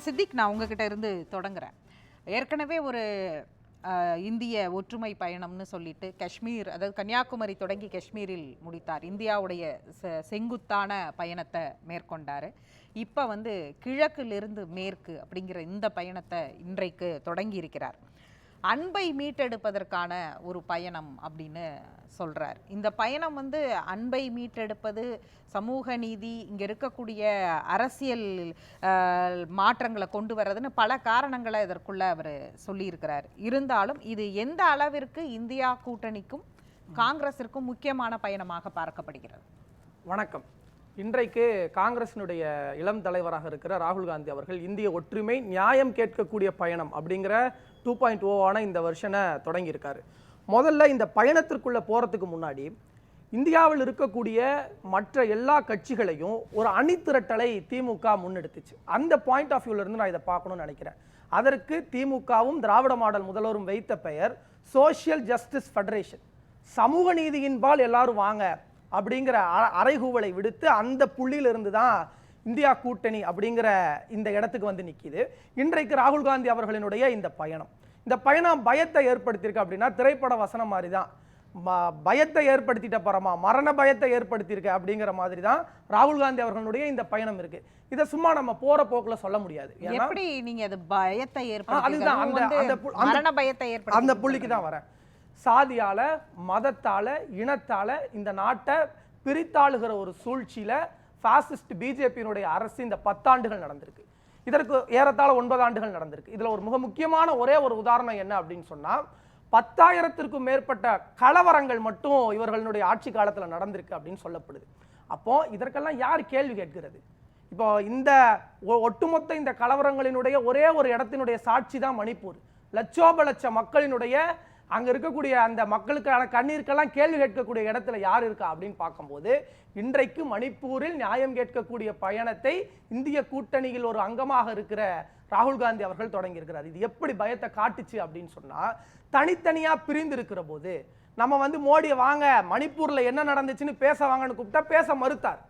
சித்திக், நான் உங்ககிட்ட இருந்து தொடங்குறேன். ஏற்கனவே ஒரு இந்திய ஒற்றுமை பயணம்னு சொல்லிட்டு காஷ்மீர், அதாவது கன்னியாகுமரி தொடங்கி காஷ்மீரில் முடித்தார். இந்தியாவுடைய செங்குத்தான பயணத்தை மேற்கொண்டார். இப்போ கிழக்கிலிருந்து மேற்கு அப்படிங்கிற இந்த பயணத்தை இன்றைக்கு தொடங்கி இருக்கிறார். அன்பை மீட்டெடுப்பதற்கான ஒரு பயணம் அப்படின்னு சொல்கிறார். இந்த பயணம் அன்பை மீட்டெடுப்பது, சமூக நீதி, இங்கே இருக்கக்கூடிய அரசியல் மாற்றங்களை கொண்டு வர்றதுன்னு பல காரணங்களை இதற்குள்ள அவர் சொல்லியிருக்கிறார். இருந்தாலும் இது எந்த அளவிற்கு இந்தியா கூட்டணிக்கும் காங்கிரஸிற்கும் முக்கியமான பயணமாக பார்க்கப்படுகிறது? வணக்கம். இன்றைக்கு காங்கிரசினுடைய இளம் தலைவராக இருக்கிற ராகுல் காந்தி அவர்கள் இந்திய ஒற்றுமை நியாயம் கேட்கக்கூடிய பயணம் அப்படிங்கிற 2.0 இந்த வருஷனை தொடங்கியிருக்காரு. முதல்ல இந்த பயணத்திற்குள்ள போகிறதுக்கு முன்னாடி இந்தியாவில் இருக்கக்கூடிய மற்ற எல்லா கட்சிகளையும் ஒரு அணிதிரட்டலை திமுக முன்னெடுத்துச்சு. அந்த பாயிண்ட் ஆஃப் வியூலேருந்து நான் இதை பார்க்கணும்னு நினைக்கிறேன். அதற்கு திமுகவும் திராவிட மாடல் முதல்வரும் வைத்த பெயர் சோஷியல் ஜஸ்டிஸ் ஃபெடரேஷன். சமூக நீதியின்பால் எல்லாரும் வாங்க அப்படிங்கிற அறைகூவலை விடுத்து அந்த புள்ளியிலிருந்து தான் இந்தியா கூட்டணி அப்படிங்கிற இந்த இடத்துக்கு நிற்கிது. இன்றைக்கு ராகுல் காந்தி அவர்களினுடைய இந்த பயணம் பயத்தை ஏற்படுத்தியிருக்கு. அப்படின்னா திரைப்பட வசனம் மாதிரி தான், பயத்தை ஏற்படுத்திட்ட பரமா மரண பயத்தை ஏற்படுத்தியிருக்க அப்படிங்கிற மாதிரி தான் ராகுல் காந்தி அவர்களுடைய இந்த பயணம் இருக்கு. இதை சும்மா நம்ம போற போக்குல சொல்ல முடியாது. எப்படி நீங்க அது பயத்தை ஏற்படுத்தி அந்த புள்ளிக்கு தான் வரேன். சாதியால, மதத்தால, இனத்தால இந்த நாட்டை பிரித்தாளுகிற ஒரு சூழ்ச்சியில பாசிஸ்ட் பிஜேபியினுடைய அரசு இந்த 10 ஆண்டுகள் நடந்திருக்கு. இதற்கு ஏறத்தாழ 9 ஆண்டுகள் நடந்திருக்கு. இதுல ஒரு மிக முக்கியமான ஒரே ஒரு உதாரணம் என்ன அப்படின்னு சொன்னா, 10,000த்திற்கும் மேற்பட்ட கலவரங்கள் மட்டும் இவர்களுடைய ஆட்சி காலத்துல நடந்திருக்கு அப்படின்னு சொல்லப்படுது. அப்போ இதற்கெல்லாம் யார் கேள்வி கேட்கிறது? இப்போ இந்த ஒட்டுமொத்த இந்த கலவரங்களினுடைய ஒரே ஒரு இடத்தினுடைய சாட்சி தான் மணிப்பூர். லட்சோப லட்ச மக்களினுடைய அங்க இருக்கக்கூடிய அந்த மக்களுக்கான கண்ணீருக்கெல்லாம் கேள்வி கேட்கக்கூடிய இடத்துல யார் இருக்கா அப்படின்னு பார்க்கும்போது, இன்றைக்கு மணிப்பூரில் நியாயம் கேட்கக்கூடிய பயணத்தை இந்திய கூட்டணியில் ஒரு அங்கமாக இருக்கிற ராகுல் காந்தி அவர்கள் தொடங்கி இருக்கிறார். இது எப்படி பயத்தை காட்டுச்சு அப்படின்னு சொன்னா, தனித்தனியா பிரிந்து இருக்கிற போது நம்ம மோடியை வாங்க மணிப்பூர்ல என்ன நடந்துச்சுன்னு பேச வாங்கன்னு கூப்பிட்டா பேச மறுத்தார்.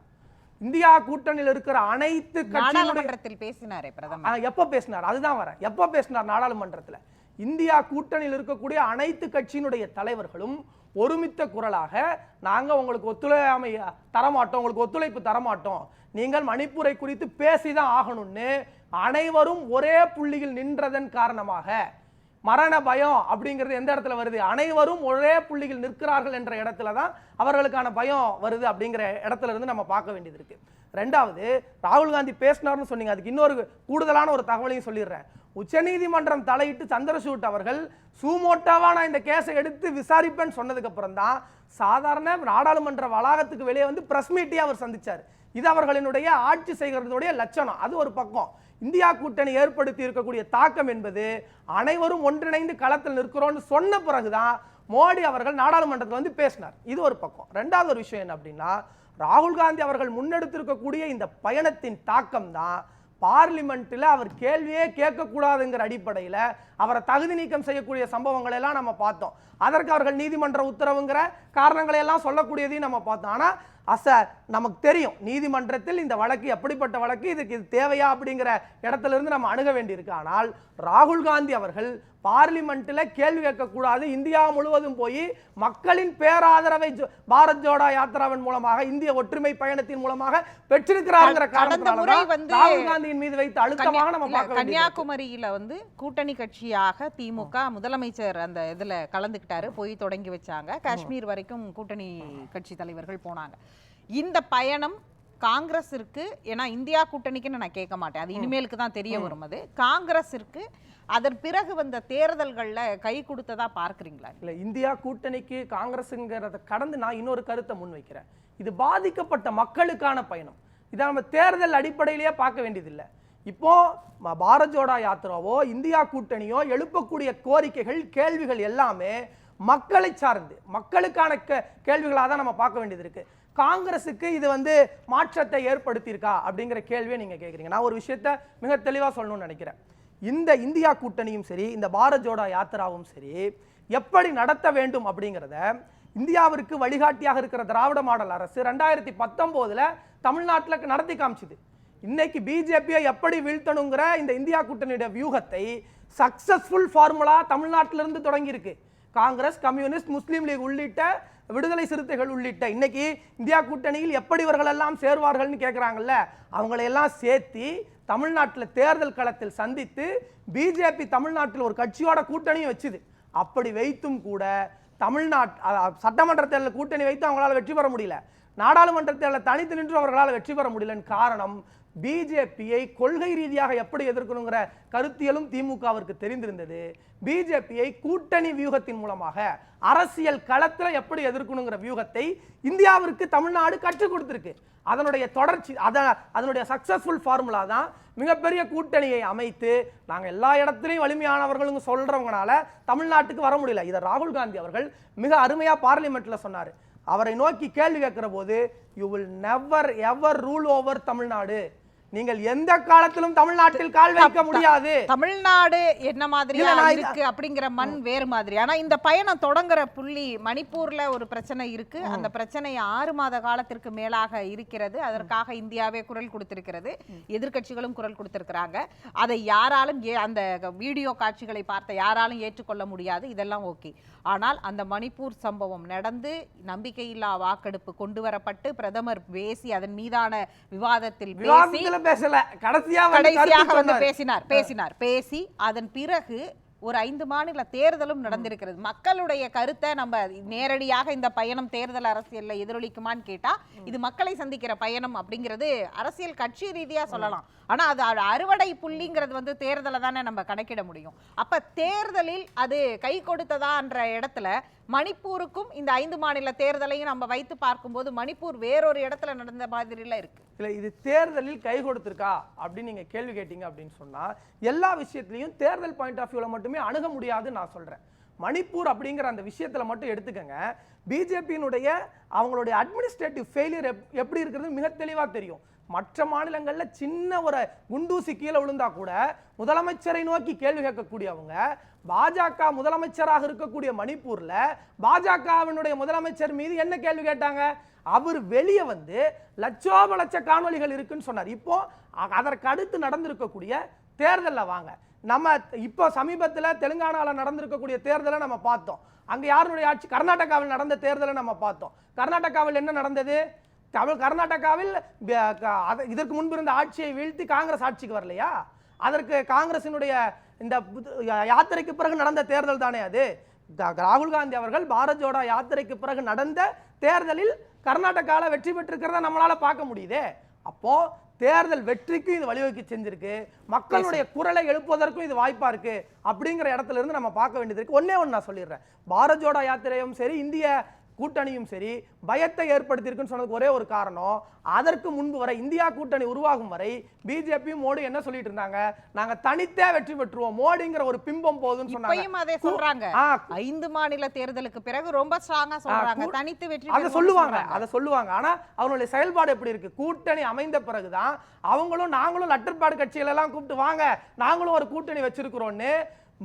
இந்தியா கூட்டணியில் இருக்கிற அனைத்து நாடாளுமன்றத்தில் பேசினாரே பிரதமர். எப்ப பேசினார்? அதுதான் வரேன். எப்ப பேசினார் நாடாளுமன்றத்தில்? இந்தியா கூட்டணியில் இருக்கக்கூடிய அனைத்து கட்சியினுடைய தலைவர்களும் ஒருமித்த குரலாக, நாங்க உங்களுக்கு ஒத்துழையாமை தரமாட்டோம், உங்களுக்கு ஒத்துழைப்பு தரமாட்டோம், நீங்கள் மணிப்பூரை குறித்து பேசிதான் ஆகணும்னு அனைவரும் ஒரே புள்ளியில் நின்றதன் காரணமாக மரண பயம் அப்படிங்கிறது எந்த இடத்துல வருது? அனைவரும் ஒரே புள்ளியில் நிற்கிறார்கள் என்ற இடத்துல தான் அவர்களுக்கான பயம் வருது அப்படிங்கிற இடத்துல இருந்து நம்ம பார்க்க வேண்டியது இருக்கு. ரெண்டாவது, ராகுல் காந்தி பேசினார்னு சொன்னீங்க, அதுக்கு இன்னொரு கூடுதலான ஒரு தகவலையும் சொல்லிடுறேன். உச்சநீதிமன்றம் தலையிட்டு சந்திரசூட் அவர்கள் சூமோட்டாவா நான் இந்த கேஸை எடுத்து விசாரிப்பேன்னு சொன்னதுக்கு அப்புறம் தான் சாதாரண நாடாளுமன்ற வளாகத்துக்கு வெளியே பிரஸ் மீட்டை அவர் சந்திச்சார். இது அவர்களினுடைய ஆட்சி செய்கிறதுடைய லட்சணம். அது ஒரு பக்கம். இந்தியா கூட்டணி ஏற்படுத்தி இருக்கக்கூடிய தாக்கம் என்பது அனைவரும் ஒன்றிணைந்து களத்தில் நிற்கிறோம்னு சொன்ன பிறகுதான் மோடி அவர்கள் நாடாளுமன்றத்தில் பேசினார். இது ஒரு பக்கம். ரெண்டாவது ஒரு விஷயம் என்ன அப்படின்னா, ராகுல் காந்தி அவர்கள் முன்னெடுத்திருக்கக்கூடிய இந்த பயணத்தின் தாக்கம் தான் பார்லிமெண்ட்டில் அவர் கேள்வியே கேட்கக்கூடாதுங்கிற அடிப்படையில் அவரை தகுதி நீக்கம் செய்யக்கூடிய சம்பவங்களை எல்லாம் நம்ம பார்த்தோம். அதற்கு அவர்கள் நீதிமன்ற உத்தரவுங்கிற காரணங்களை எல்லாம் சொல்லக்கூடியதையும் நம்ம பார்த்தோம். ஆனால் நமக்கு தெரியும் நீதிமன்றத்தில் இந்த வழக்கு எப்படிப்பட்ட வழக்கு, இதுக்கு இது தேவையா அப்படிங்கிற இடத்துல இருந்து நம்ம அணுக வேண்டியிருக்கு. ஆனால் ராகுல் காந்தி அவர்கள் பார்லிமெண்ட்டில் கேள்வி கேட்கக்கூடாது, இந்தியா முழுவதும் போய் மக்களின் பேராதரவை பாரத் ஜோடோ யாத்திராவின் மூலமாக, இந்திய ஒற்றுமை பயணத்தின் மூலமாக பெற்றிருக்கிறார் காரணத்தினால ராகுல் காந்தியின் மீது வைத்து அழுத்தமாக நம்ம பார்க்க கன்னியாகுமரியில கூட்டணி கட்சியாக திமுக முதலமைச்சர் அந்த இதுல கலந்துக்கிட்டாரு, போய் தொடங்கி வச்சாங்க. காஷ்மீர் வரைக்கும் கூட்டணி கட்சி தலைவர்கள் போனாங்க. இந்த பயணம் காங்கிரஸிற்கு, ஏன்னா இந்தியா கூட்டணிக்குன்னு நான் கேட்க மாட்டேன், அது இனிமேலுக்கு தான் தெரிய வரும், அது காங்கிரஸிற்கு அதன் பிறகு வந்த தேர்தல்கள்ல கை கொடுத்ததா பார்க்கிறீங்களா? இல்ல, இந்தியா கூட்டணிக்கு காங்கிரஸ்ங்கிறத கடந்து நான் இன்னொரு கருத்தை முன்வைக்கிறேன். இது பாதிக்கப்பட்ட மக்களுக்கான பயணம். இதை நம்ம தேர்தல் அடிப்படையிலேயே பார்க்க வேண்டியதில்லை. இப்போ பாரத் ஜோடோ யாத்திராவோ இந்தியா கூட்டணியோ எழுப்பக்கூடிய கோரிக்கைகள், கேள்விகள் எல்லாமே மக்களை சார்ந்து மக்களுக்கான கேள்விகளாக தான் நம்ம பார்க்க வேண்டியது இருக்கு. காங்கிரஸுக்கு இது மாற்றத்தை ஏற்படுத்தியிருக்கா அப்படிங்கிற கேள்வியை நீங்க கேட்குறீங்க. நான் ஒரு விஷயத்த மிக தெளிவாக சொல்லணும்னு நினைக்கிறேன். இந்த இந்தியா கூட்டணியும் சரி, இந்த பாரத் ஜோடோ யாத்திராவும் சரி, எப்படி நடத்த வேண்டும் அப்படிங்கிறத இந்தியாவிற்கு வழிகாட்டியாக இருக்கிற திராவிட மாடல் அரசு 2019 தமிழ்நாட்டில் நடத்தி காமிச்சுது. இன்னைக்கு பிஜேபியை எப்படி வீழ்த்தணுங்கிற இந்த இந்தியா கூட்டணியுடைய வியூகத்தை சக்சஸ்ஃபுல் ஃபார்முலா தமிழ்நாட்டிலிருந்து தொடங்கி இருக்கு. காங்கிரஸ், கம்யூனிஸ்ட், முஸ்லீம் லீக் உள்ளிட்ட விடுதலை சிறுத்தைகள் உள்ளிட்ட இன்னைக்கு இந்தியா கூட்டணியில் எப்படி இவர்கள் எல்லாம் சேருவார்கள்னு கேட்குறாங்கல்ல, அவங்களையெல்லாம் சேர்த்தி தமிழ்நாட்டில் தேர்தல் களத்தில் சந்தித்து பிஜேபி தமிழ்நாட்டில் ஒரு கட்சியோட கூட்டணியும் வச்சுது. அப்படி வைத்தும் கூட சட்டமன்ற தேர்தல் கூட்டணி வைத்து அவங்களால வெற்றி பெற முடியல, நாடாளுமன்ற தேர்தலில் தனித்து நின்று அவர்களால் வெற்றி பெற முடியலன்னு காரணம் பிஜேபியை கொள்கை ரீதியாக எப்படி எதிர்க்கணுங்கிற கருத்தியலும் திமுகவிற்கு தெரிந்திருந்தது. பிஜேபியை கூட்டணி வியூகத்தின் மூலமாக அரசியல் களத்தில் எப்படி எதிர்க்கணுங்கிற வியூகத்தை இந்தியாவிற்கு தமிழ்நாடு கற்றுக் கொடுத்திருக்கு. அதனுடைய தொடர்ச்சி, அதனுடைய சக்சஸ்ஃபுல் ஃபார்முலா தான் மிகப்பெரிய கூட்டணியை அமைத்து நாங்கள் எல்லா இடத்துலையும் வலிமையானவர்களும் சொல்றவங்கனால தமிழ்நாட்டுக்கு வர முடியல. இதை ராகுல் காந்தி அவர்கள் மிக அருமையா பார்லிமெண்ட்ல சொன்னார். அவரை நோக்கி கேள்வி கேட்கிற போது, you will never ever rule over Tamil Nadu, நீங்கள் எந்த காலத்திலும் தமிழ்நாட்டில் கால் வைக்க முடியாது. தமிழ்நாடு என்ன மாதிரியா இருக்கு அப்படிங்கிற மண் வேறு மாதிரி. ஆனா இந்த பயணம் தொடங்குற புள்ளி மணிப்பூர்ல ஒரு பிரச்சனை இருக்கு. அந்த பிரச்சனை 6 மாத காலத்திற்கு மேலாக இருக்கிறது. அதற்காக இந்தியாவே குரல் கொடுத்திருக்கிறது, எதிர்க்கட்சிகளும் குரல் கொடுத்திருக்கிறாங்க. அதை யாராலும் அந்த வீடியோ காட்சிகளை பார்த்த யாராலும் ஏற்றுக்கொள்ள முடியாது. இதெல்லாம் ஓகே. ஆனால் அந்த மணிப்பூர் சம்பவம் நடந்து நம்பிக்கையில்லா வாக்கெடுப்பு கொண்டு வரப்பட்டு பிரதமர் பேசி அதன் மீதான விவாதத்தில் கடைசியாக வந்து பேசி அதன் பிறகு ஒரு 5 மாநில தேர்தலும் நடந்திருக்கிறது. மக்களுடைய கருத்தை நம்ம நேரடியாக இந்த பயணம் தேர்தல் அரசியல்ல எதிரொலிக்குமான்னு கேட்டா இது மக்களை சந்திக்கிற பயணம் அப்படிங்கிறது அரசியல் கட்சி ரீதியா சொல்லலாம். ஆனா அது அறுவடை புள்ளிங்கிறது வந்து தேர்தலை தானே நம்ம கணக்கிட முடியும். அப்ப தேர்தலில் அது கை கொடுத்ததான்ற இடத்துல மணிப்பூருக்கும் இந்த 5 மாநில தேர்தலையும் நம்ம வைத்து பார்க்கும்போது மணிப்பூர் வேறொரு இடத்துல நடந்த மாதிரிலாம் இருக்கு. இல்லை, இது தேர்தலில் கை கொடுத்திருக்கா அப்படின்னு நீங்க கேள்வி கேட்டீங்க அப்படின்னு சொன்னா எல்லா விஷயத்திலையும் தேர்தல் பாயிண்ட் ஆஃப் வியூல மட்டுமே அணுக முடியாதுன்னு நான் சொல்றேன். மணிப்பூர் அப்படிங்கிற அந்த விஷயத்துல மட்டும் எடுத்துக்கங்க. பிஜேபியினுடைய அவங்களுடைய அட்மினிஸ்ட்ரேட்டிவ் ஃபெயிலியர் எப்படி இருக்கிறது மிக தெளிவா தெரியும். மற்ற மாநிலங்கள்ல சின்ன ஒரு குண்டூசி கீழே விழுந்தா கூட முதலமைச்சரை நோக்கி கேள்வி கேட்கக்கூடியவங்க பாஜக முதலமைச்சராக இருக்கக்கூடிய மணிப்பூர்ல பாஜகவினுடைய முதலமைச்சர் மீது என்ன கேள்வி கேட்டாங்க? அவர் வெளியே வந்து லட்சோப லட்ச காணொலிகள் இருக்குன்னு சொன்னார். இப்போ அதற்கு அடுத்து நடந்திருக்கக்கூடிய தேர்தல்ல வாங்க, நம்ம இப்போ சமீபத்தில் தெலுங்கானால நடந்திருக்கக்கூடிய தேர்தலை நம்ம பார்த்தோம். அங்க யாருடைய ஆட்சி? கர்நாடகாவில் நடந்த தேர்தலை நம்ம பார்த்தோம். கர்நாடகாவில் என்ன நடந்தது? கர்நாடகாவில் இதற்கு முன்பு இருந்த ஆட்சியை வீழ்த்தி காங்கிரஸ் ஆட்சிக்கு வரலையா? அதற்கு காங்கிரசினுடைய இந்த யாத்திரைக்கு பிறகு நடந்த தேர்தல் தானே அது. ராகுல் காந்தி அவர்கள் பாரத் ஜோடோ யாத்திரைக்கு பிறகு நடந்த தேர்தலில் கர்நாடகாவில் வெற்றி பெற்றிருக்கிறத நம்மளால பார்க்க முடியுதே. அப்போ தேர்தல் வெற்றிக்கும் இது வழிவகுக்க செஞ்சிருக்கு, மக்களுடைய குரலை எழுப்புவதற்கும் இது வாய்ப்பா இருக்கு. அப்படிங்கிற இடத்துல இருந்து நம்ம பார்க்க வேண்டியது இருக்கு. ஒன்னே ஒன்று நான் சொல்லிடுறேன், பாரத் ஜோடோ யாத்திரையும் சரி இந்திய கூட்டணியும் சரி பயத்தை ஏற்படுத்தியிருக்குன்னு சொன்னதுக்கு ஒரே ஒரு காரணம், அதற்கு முன்பு வரை இந்தியா கூட்டணி உருவாகும் வரை பிஜேபி மோடி என்ன சொல்லிட்டு இருந்தாங்க? நாங்க தனித்தே வெற்றி பெற்றுவோம், மோடிங்கிற ஒரு பிம்பம் போதுன்னு சொன்னாங்க. அதே சொல்றாங்க 5 மாநில தேர்தலுக்கு பிறகு ரொம்ப ஸ்ட்ராங்கா சொல்றாங்க தனித்து வெற்றி அதை சொல்லுவாங்க. ஆனா அவங்களுடைய செயல்பாடு எப்படி இருக்கு? கூட்டணி அமைந்த பிறகுதான் அவங்களும் நாங்களும் லட்டர்பாடு கட்சிகள் எல்லாம் கூப்பிட்டு வாங்க நாங்களும் ஒரு கூட்டணி வச்சிருக்கிறோம்னு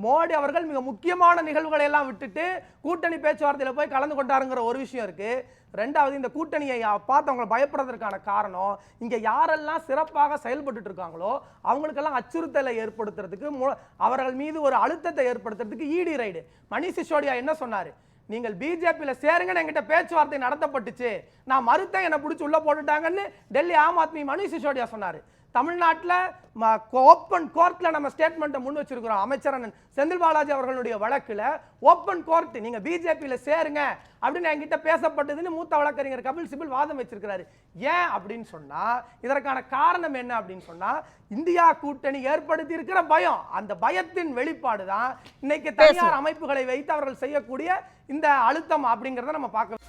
மோடி அவர்கள் மிக முக்கியமான நிகழ்வுகளை எல்லாம் விட்டுட்டு கூட்டணி பேச்சுவார்த்தையில போய் கலந்து கொண்டாருங்கிற ஒரு விஷயம் இருக்கு. ரெண்டாவது, இந்த கூட்டணியை பார்த்து அவங்க பயப்படுறதுக்கான காரணம், இங்க யாரெல்லாம் சிறப்பாக செயல்பட்டு இருக்காங்களோ அவங்களுக்கெல்லாம் அச்சுறுத்தலை ஏற்படுத்துறதுக்கு, அவர்கள் மீது ஒரு அழுத்தத்தை ஏற்படுத்துறதுக்கு இடி ரைடு. மணிஷ் சிசோடியா என்ன சொன்னாரு? நீங்கள் பிஜேபியில் சேருங்கன்னு என்கிட்ட பேச்சுவார்த்தை நடத்தப்பட்டுச்சு, நான் மறுத்தேன், என்னை பிடிச்சி உள்ள போட்டுட்டாங்கன்னு டெல்லி ஆம் ஆத்மி மணிஷ் சிசோடியா சொன்னாரு. தமிழ்நாட்டில் ஓப்பன் கோர்ட்ல நம்ம ஸ்டேட்மெண்ட்டை முன் வச்சிருக்கிறோம். அமைச்சர் செந்தில் பாலாஜி அவர்களுடைய வழக்குல ஓப்பன் கோர்ட் நீங்க பிஜேபியில சேருங்க அப்படின்னு என்கிட்ட பேசப்பட்டதுன்னு மூத்த வழக்கறிஞர் கபில் சிபில் வாதம் வச்சிருக்கிறாரு. ஏன் அப்படின்னு சொன்னா இதற்கான காரணம் என்ன அப்படின்னு சொன்னா இந்தியா கூட்டணி ஏற்படுத்தி இருக்கிற பயம். அந்த பயத்தின் வெளிப்பாடு தான் இன்னைக்கு தனியார் அமைப்புகளை வைத்து அவர்கள் செய்யக்கூடிய இந்த அழுத்தம் அப்படிங்கிறத நம்ம பார்க்க